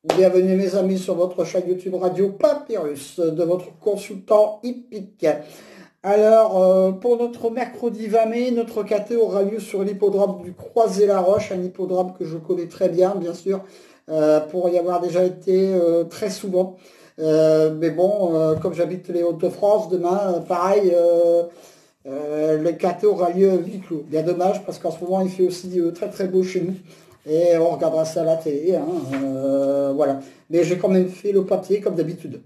Bienvenue mes amis sur votre chaîne YouTube Radio Papyrus de votre consultant hippique. Alors pour notre mercredi 20 mai, notre KT aura lieu sur l'hippodrome du Croisé-la-Roche, un hippodrome que je connais très bien sûr, pour y avoir déjà été très souvent. Mais bon, comme j'habite les Hauts-de-France, demain, pareil, le KT aura lieu à huis clos. Bien dommage parce qu'en ce moment il fait aussi très beau chez nous. Et on regardera ça à la télé, hein, voilà. Mais j'ai quand même fait le papier comme d'habitude.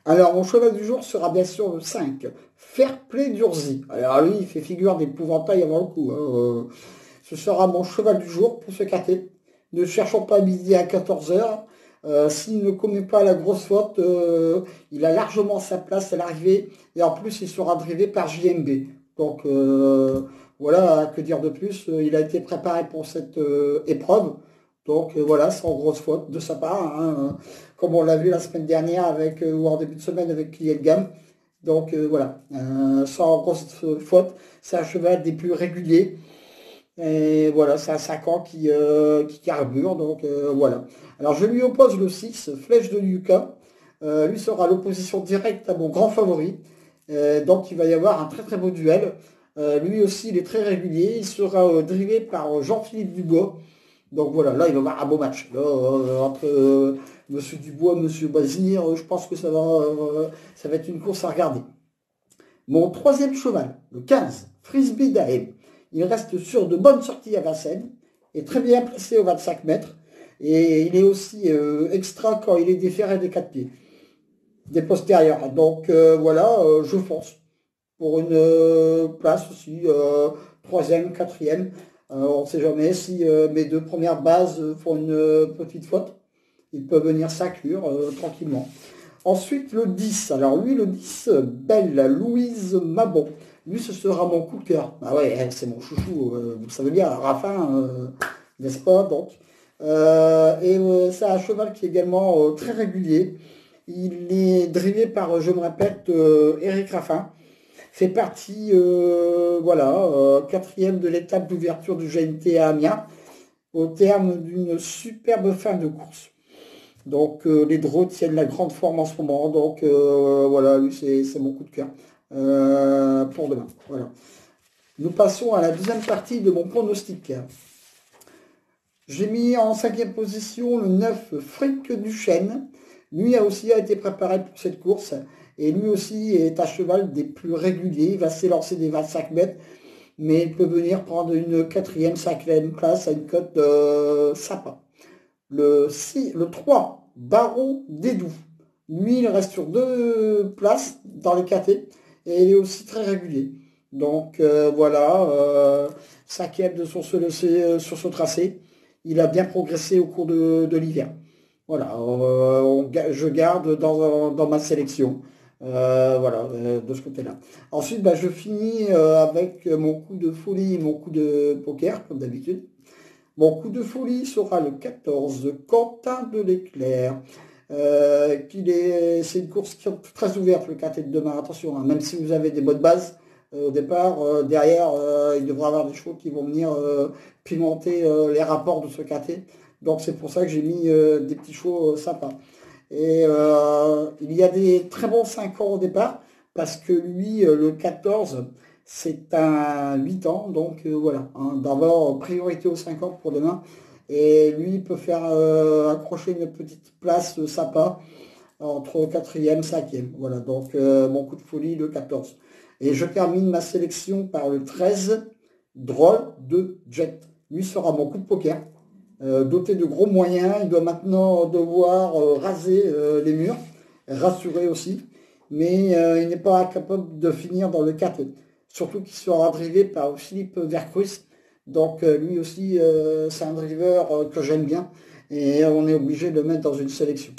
Alors, mon cheval du jour sera bien sûr le 5, Fairplay d'Urzy. Alors lui, il fait figure d'épouvantail avant le coup, hein. Ce sera mon cheval du jour pour ce KT. Ne cherchons pas à midi à 14 heures. S'il ne commet pas la grosse faute, il a largement sa place à l'arrivée. Et en plus, il sera drivé par JMB. Donc, voilà, que dire de plus. Il a été préparé pour cette épreuve. Donc, voilà, sans grosse faute de sa part, hein, comme on l'a vu la semaine dernière avec, ou en début de semaine avec Kylian Gam. Donc, voilà, sans grosse faute. C'est un cheval des plus réguliers. Et voilà, c'est un 5 ans qui carbure, donc voilà. Alors je lui oppose le 6, Flèche de Yucca. Lui sera l'opposition directe à mon grand favori. Donc il va y avoir un très beau duel. Lui aussi, il est très régulier. Il sera drivé par Jean-Philippe Dubois. Donc voilà, là il va y avoir un beau match. Là, entre Monsieur Dubois, Monsieur Bazir, je pense que ça va être une course à regarder. Mon troisième cheval, le 15, Frisbee Dahem. Il reste sur de bonnes sorties à Vincennes, est très bien placé au 25 mètres, et il est aussi extra quand il est déféré des 4 pieds, des postérieurs. Donc voilà, je fonce pour une place aussi, troisième, quatrième. On ne sait jamais si mes deux premières bases font une petite faute. Il peut venir s'inclure tranquillement. Ensuite, le 10. Alors lui, le 10, Belle Louise Mabon. Lui, ce sera mon coup de cœur. Ah ouais, c'est mon chouchou, vous savez bien, Raffin, n'est-ce pas? Donc, c'est un cheval qui est également très régulier. Il est drivé par, je me répète, Eric Raffin. Fait partie, voilà, quatrième de l'étape d'ouverture du GNT à Amiens, au terme d'une superbe fin de course. Donc les draws tiennent la grande forme en ce moment. Donc voilà, lui c'est mon coup de cœur pour demain. Voilà. Nous passons à la deuxième partie de mon pronostic. J'ai mis en cinquième position le 9 Frick Duchesne. Lui a été préparé pour cette course. Et lui aussi est à cheval des plus réguliers. Il va s'élancer des 25 mètres. Mais il peut venir prendre une quatrième, cinquième place à une cote sympa. Le 3, Baron Dédou. Lui, il reste sur deux places dans les KT et il est aussi très régulier. Donc voilà, cinquième de sur ce tracé. Il a bien progressé au cours de l'hiver. Voilà, je garde dans ma sélection. Voilà, de ce côté-là. Ensuite, bah, je finis avec mon coup de folie et mon coup de poker, comme d'habitude. Mon coup de folie sera le 14, Quentin de l'Éclair. C'est une course qui est très ouverte, le KT de demain. Attention, hein, même si vous avez des bonnes bases au départ, derrière, il devrait y avoir des chevaux qui vont venir pimenter les rapports de ce KT. Donc c'est pour ça que j'ai mis des petits chevaux sympas. Et il y a des très bons 5 ans au départ, parce que lui, le 14, c'est un 8 ans, donc voilà, hein, d'abord priorité aux 5 ans pour demain. Et lui, il peut faire accrocher une petite place sympa entre quatrième, cinquième. Voilà, donc mon coup de folie, le 14. Et je termine ma sélection par le 13, Drôle de Jet. Lui sera mon coup de poker. Doté de gros moyens, il doit maintenant devoir raser les murs, rassurer aussi, mais il n'est pas capable de finir dans le 4. Surtout qu'il sera drivé par Philippe Vercruz. Donc lui aussi, c'est un driver que j'aime bien et on est obligé de le mettre dans une sélection.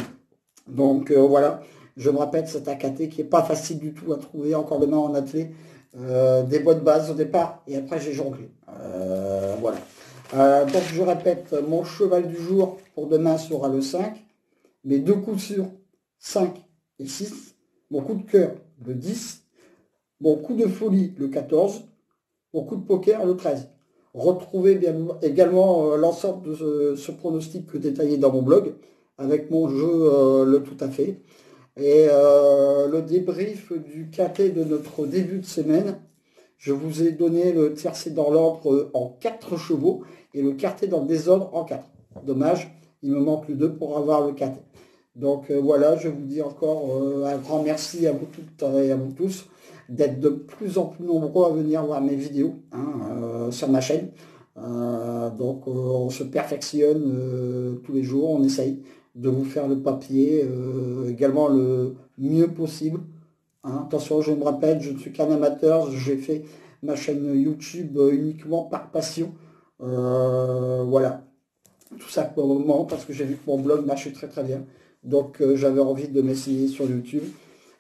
Donc voilà, je me rappelle, c'est un KT qui n'est pas facile du tout à trouver encore demain en athlée. Des bonnes bases au départ et après j'ai jonglé. Voilà. Donc je répète, mon cheval du jour pour demain sera le 5. Mes deux coups sûrs, 5 et 6. Mon coup de cœur, le 10. Mon coup de folie, le 14. Mon coup de poker, le 13. Retrouvez bien également l'ensemble de ce pronostic détaillé dans mon blog, avec mon jeu le tout à fait. Et le débrief du KT de notre début de semaine, je vous ai donné le tiercé dans l'ordre en 4 chevaux et le quarté dans le désordre en 4. Dommage, il me manque le 2 pour avoir le KT. Donc voilà, je vous dis encore un grand merci à vous toutes et à vous tous d'être de plus en plus nombreux à venir voir mes vidéos sur ma chaîne. On se perfectionne tous les jours, on essaye de vous faire le papier également le mieux possible. Attention, je me rappelle, je ne suis qu'un amateur, j'ai fait ma chaîne YouTube uniquement par passion. Voilà, tout simplement parce que j'ai vu que mon blog marchait très très bien. Donc j'avais envie de m'essayer sur YouTube.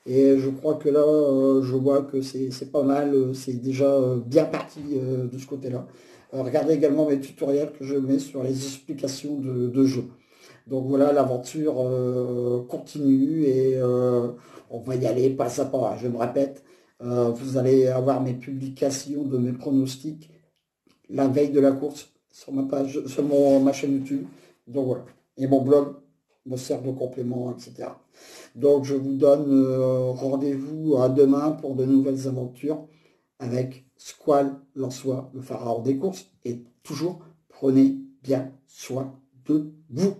Et je crois que là, je vois que c'est pas mal, c'est déjà bien parti de ce côté-là. Regardez également mes tutoriels que je mets sur les explications de jeux. Donc voilà, l'aventure continue et on va y aller pas à pas. Je me répète, vous allez avoir mes publications de mes pronostics la veille de la course sur ma page, sur ma chaîne YouTube. Donc voilà. Et mon blog me sert de complément, etc. Donc je vous donne rendez-vous à demain pour de nouvelles aventures avec Squall Lançois, le pharaon des courses. Et toujours, prenez bien soin de vous.